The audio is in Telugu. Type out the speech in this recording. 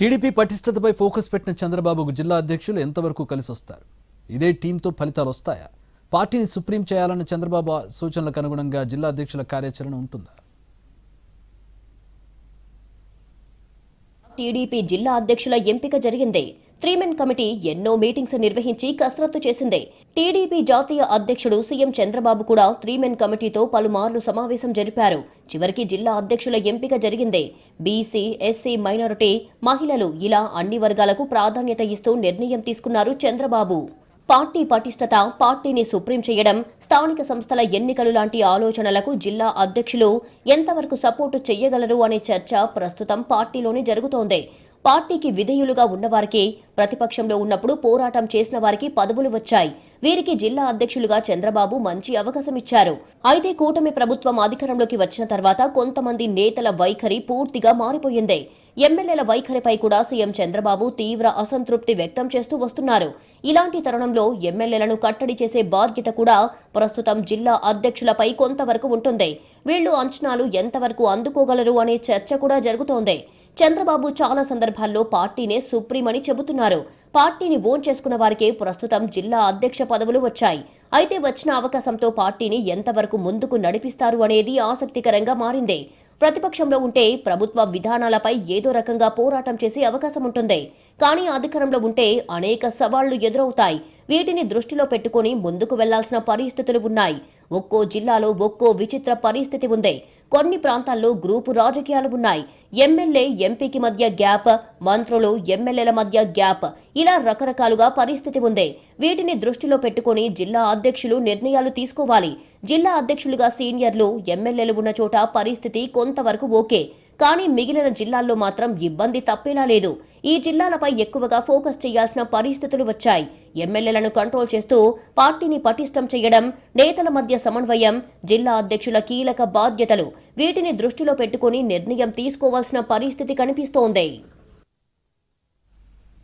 టీడీపీ పటిష్టతపై ఫోకస్ పెట్టిన చంద్రబాబుకు జిల్లా అధ్యక్షులు ఎంతవరకు కలిసి వస్తారు? ఇదే టీంతో ఫలితాలు వస్తాయా? పార్టీని సుప్రీం చేయాలన్న చంద్రబాబు సూచనలకు అనుగుణంగా జిల్లా అధ్యక్షుల కార్యాచరణ ఉంటుందా? టీడీపీ జిల్లా అధ్యక్షుల ఎంపిక జరిగింది. 3 మెన్ కమిటీ ఎన్నో మీటింగ్స్ నిర్వహించి కసరత్తు చేసింది. టీడీపీ జాతీయ అధ్యక్షుడు సీఎం చంద్రబాబు కూడా 3 మెన్ కమిటీతో పలుమార్లు సమావేశం జరిపారు. చివరికి జిల్లా అధ్యక్షుల ఎంపిక జరిగింది. బీసీ, ఎస్సీ, మైనారిటీ, మహిళలు ఇలా అన్ని వర్గాలకు ప్రాధాన్యత ఇస్తూ నిర్ణయం తీసుకున్నారు చంద్రబాబు. పార్టీ పటిష్టత, పార్టీని సుప్రీం చేయడం, స్థానిక సంస్థల ఎన్నికలు లాంటి ఆలోచనలకు జిల్లా అధ్యక్షులు ఎంతవరకు సపోర్టు చేయగలరు అనే చర్చ ప్రస్తుతం పార్టీలోనే జరుగుతోంది. పార్టీకి విధేయులుగా ఉన్నవారికి, ప్రతిపక్షంలో ఉన్నప్పుడు పోరాటం చేసిన వారికి పదవులు వచ్చాయి. వీరికి జిల్లా అధ్యక్షులుగా చంద్రబాబు మంచి అవకాశం ఇచ్చారు. అయితే కూటమి ప్రభుత్వం అధికారంలోకి వచ్చిన తర్వాత కొంతమంది నేతల వైఖరి పూర్తిగా మారిపోయింది. ఎమ్మెల్యేల వైఖరిపై కూడా సీఎం చంద్రబాబు తీవ్ర అసంతృప్తి వ్యక్తం చేస్తూ వస్తున్నారు. ఇలాంటి తరుణంలో ఎమ్మెల్యేలను కట్టడి చేసే బాధ్యత కూడా ప్రస్తుతం జిల్లా అధ్యక్షులపై కొంతవరకు ఉంటుంది. వీళ్లు అంచనాలు ఎంతవరకు అందుకోగలరు అనే చర్చ కూడా జరుగుతోంది. చంద్రబాబు చాలా సందర్భాల్లో పార్టీనే సుప్రీం అని చెబుతున్నారు. పార్టీని ఓన్ చేసుకున్న వారికే ప్రస్తుతం జిల్లా అధ్యక్ష పదవులు వచ్చాయి. అయితే వచ్చిన అవకాశంతో పార్టీని ఎంతవరకు ముందుకు నడిపిస్తారు అనేది ఆసక్తికరంగా మారింది. ప్రతిపక్షంలో ఉంటే ప్రభుత్వ విధానాలపై ఏదో రకంగా పోరాటం చేసే అవకాశం ఉంటుంది. కానీ అధికారంలో ఉంటే అనేక సవాళ్లు ఎదురవుతాయి. వీటిని దృష్టిలో పెట్టుకుని ముందుకు వెళ్లాల్సిన పరిస్థితులు ఉన్నాయి. ఒక్కో జిల్లాలో ఒక్కో విచిత్ర పరిస్థితి ఉంది. కొన్ని ప్రాంతాల్లో గ్రూపు రాజకీయాలు ఉన్నాయి. ఎమ్మెల్యే, ఎంపీకి మధ్య గ్యాప్, మంత్రులు, ఎమ్మెల్యేల మధ్య గ్యాప్, ఇలా రకరకాలుగా పరిస్థితి ఉంది. వీటిని దృష్టిలో పెట్టుకుని జిల్లా అధ్యక్షులు నిర్ణయాలు తీసుకోవాలి. జిల్లా అధ్యక్షులుగా సీనియర్లు, ఎమ్మెల్యేలు ఉన్న చోట పరిస్థితి కొంతవరకు ఓకే. కానీ మిగిలిన జిల్లాల్లో మాత్రం ఇబ్బంది తప్పేలా లేదు. ఈ జిల్లాలపై ఎక్కువగా ఫోకస్ చేయాల్సిన పరిస్థితులు వచ్చాయి. ఎమ్మెల్యేలను కంట్రోల్ చేస్తూ పార్టీని పటిష్టం చేయడం, నేతల మధ్య సమన్వయం, జిల్లా అధ్యక్షుల కీలక బాధ్యతలు, వీటిని దృష్టిలో పెట్టుకుని నిర్ణయం తీసుకోవాల్సిన పరిస్థితి కనిపిస్తోంది.